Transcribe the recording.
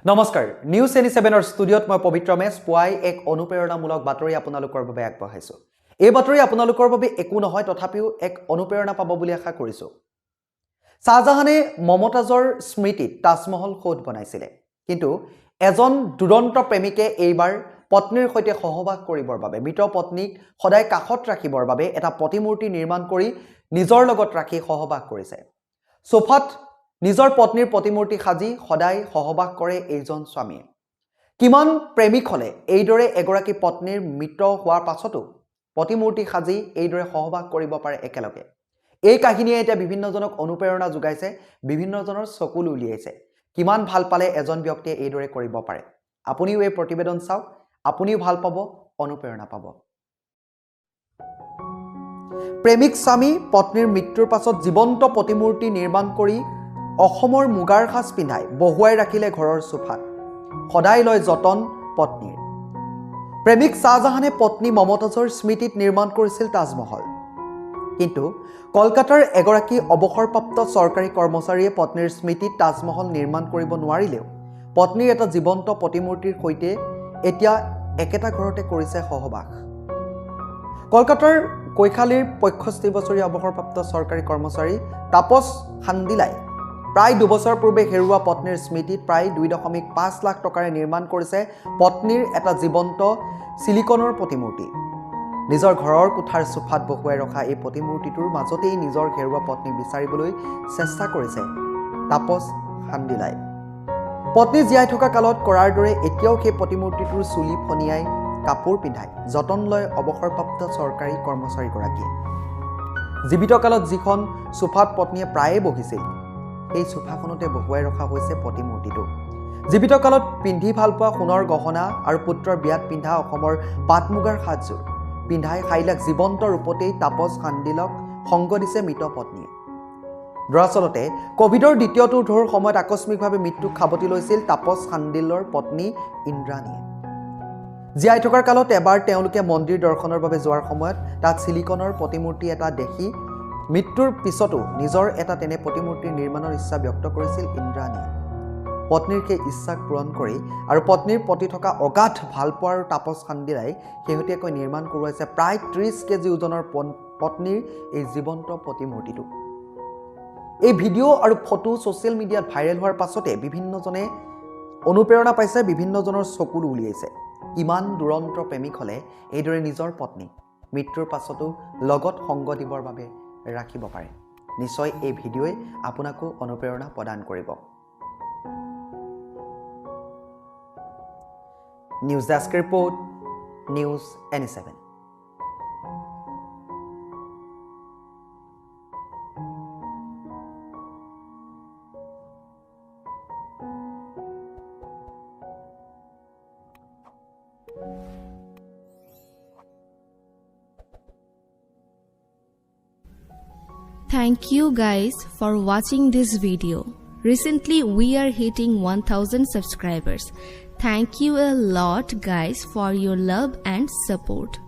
নমস্কাৰ নিউজ 7ৰ ষ্টুডিঅ'ত মই পবিত্ৰ মেছ পুৱাই এক অনুপ্ৰেৰণামূলক বাতৰি আপোনালোকৰ বাবে আগবঢ়াইছো এই বাতৰি আপোনালোকৰ বাবে একো নহয় তথাপিও এক অনুপ্ৰেৰণা পাব বুলি আশা কৰিছো শাহজাহানে মমতাজৰ স্মৃতিত তাজমহল খোদ বনাইছিলে কিন্তু এজন দুৰন্ত প্ৰেমিকে এইবাৰ পত্নীৰ সৈতে সহবাস কৰিবৰ বাবে মৃত পত্নীক সদায় কাখত ৰাখিবৰ বাবে এটা প্ৰতিমূৰ্তি নিৰ্মাণ কৰি নিজৰ লগত ৰাখি সহবাস কৰিছে সোফাত নিজৰ পত্নীৰ প্ৰতিমূৰ্তি সাজি সদায় সহবাস কৰে এইজন স্বামীয়ে কিমান প্ৰেমিক হলে এইদৰে এগৰাকী পত্নীৰ মৃত হোৱাৰ পাছতো প্ৰতিমূৰ্তি সাজি এইদৰে সহবাস কৰিব পাৰে একেলগে এই কাহিনীয়ে এটা বিভিন্নজনক অনুপ্ৰেৰণা যোগাইছে বিভিন্নজনৰ চকুল উলিয়াইছে কিমান ভাল পালে এজন ব্যক্তিয়ে এইদৰে কৰিব পাৰে আপুনিও এই প্ৰতিবেদন চাওক আপুনিও ভাল পাব অনুপ্ৰেৰণা পাব প্ৰেমিক স্বামী পত্নীৰ মৃত্যুৰ পাছত জীৱন্ত প্ৰতিমূৰ্তি নিৰ্মাণ কৰি অসমৰ মুগাৰ সাজ পিন্ধাই বহুৱাই ৰাখিলে ঘৰৰ সোফাত সদায় লয় যতন পত্নীৰ প্ৰেমিক শাহজাহানে পত্নী মমতাজৰ স্মৃতিত নিৰ্মাণ কৰিছিল তাজমহল কিন্তু কলকাতাৰ এগৰাকী অৱসৰপ্ৰাপ্ত চৰকাৰী কৰ্মচাৰীয়ে পত্নীৰ স্মৃতিত তাজমহল নিৰ্মাণ কৰিব নোৱাৰিলেও পত্নীৰ এটা জীৱন্ত প্ৰতিমূৰ্তিৰ সৈতে এতিয়া একেটা ঘৰতে কৰিছে সহবাস কলকাতাৰ কৈখালীৰ 65 বছৰীয়া অৱসৰপ্ৰাপ্ত চৰকাৰী কৰ্মচাৰী তাপস খান্দিলাই প্ৰায় 2 বছৰ পূৰ্বে হেৰুৱা পত্নীৰ স্মৃতিত প্ৰায় 2.5 লাখ টকাৰে নিৰ্মাণ কৰিছে পত্নীৰ এটা জীৱন্ত সিলিকনৰ প্ৰতিমূৰ্তি নিজৰ ঘৰৰ কোঠাৰ সোফাত বহুৱাই ৰখা এই প্ৰতিমূৰ্তিটোৰ মাজতেই নিজৰ হেৰুৱা পত্নী বিচাৰিবলৈ চেষ্টা কৰিছে তাপস খান্দিলাই পত্নী জীয়াই থকা কালত কৰাৰ দৰে এতিয়াও সেই প্ৰতিমূৰ্তিটোৰ চুলি ফনিয়াই কাপোৰ পিন্ধাই যতন লয় অৱসৰপ্ৰাপ্ত চৰকাৰী কৰ্মচাৰীগৰাকীয়ে জীৱিত কালত যিখন সোফাত পত্নীয়ে প্ৰায়ে বহিছিল এই সোফাখনতে বহুৱাই ৰখা হৈছে প্ৰতিমূৰ্তিটো জীৱিত কালত পিন্ধি ভাল পোৱা সোণৰ গহনা আৰু পুত্ৰৰ বিয়াত পিন্ধা অসমৰ পাট মুগাৰ সাজযোৰ পিন্ধাই খাইলাক জীৱন্ত ৰূপতেই তাপস খান্দিলক সংগ দিছে মৃত পত্নীয়ে দৰাচলতে কোভিডৰ দ্বিতীয়টো ঢৌৰ সময়ত আকস্মিকভাৱে মৃত্যুক খাবতি লৈছিল তাপস খান্দিলৰ পত্নী ইন্দ্ৰাণীয়ে জীয়াই থকাৰ কালত এবাৰ তেওঁলোকে মন্দিৰ দৰ্শনৰ বাবে যোৱাৰ সময়ত তাত সিলিকনৰ প্ৰতিমূৰ্তি এটা দেখি মৃত্যুৰ পিছতো নিজৰ এটা তেনে প্ৰতিমূৰ্তি নিৰ্মাণৰ ইচ্ছা ব্যক্ত কৰিছিল ইন্দ্ৰাণীয়ে পত্নীৰ সেই ইচ্ছাক পূৰণ কৰি আৰু পত্নীৰ প্ৰতি থকা অগাধ ভালপোৱাৰ তাপস খান্দিলাই শেহতীয়াকৈ নিৰ্মাণ কৰোৱাইছে প্ৰায় 30 কেজি ওজনৰ পত্নীৰ এই জীৱন্ত প্ৰতিমূৰ্তিটো এই ভিডিঅ' আৰু ফটো ছ'চিয়েল মিডিয়াত ভাইৰেল হোৱাৰ পাছতে বিভিন্নজনে অনুপ্ৰেৰণা পাইছে বিভিন্নজনৰ চকুল উলিয়াইছে ইমান দুৰন্ত প্ৰেমিক হলে এইদৰে নিজৰ পত্নী মৃত্যুৰ পাছতো লগত সংগ দিবৰ বাবে ৰাখিব পাৰে নিশ্চয় এই ভিডিঅ'ই আপোনাকো অনুপ্ৰেৰণা প্ৰদান কৰিব news desk report news N7 Thank you guys for watching this video. Recently we are hitting 1000 subscribers. Thank you a lot guys for your love and support.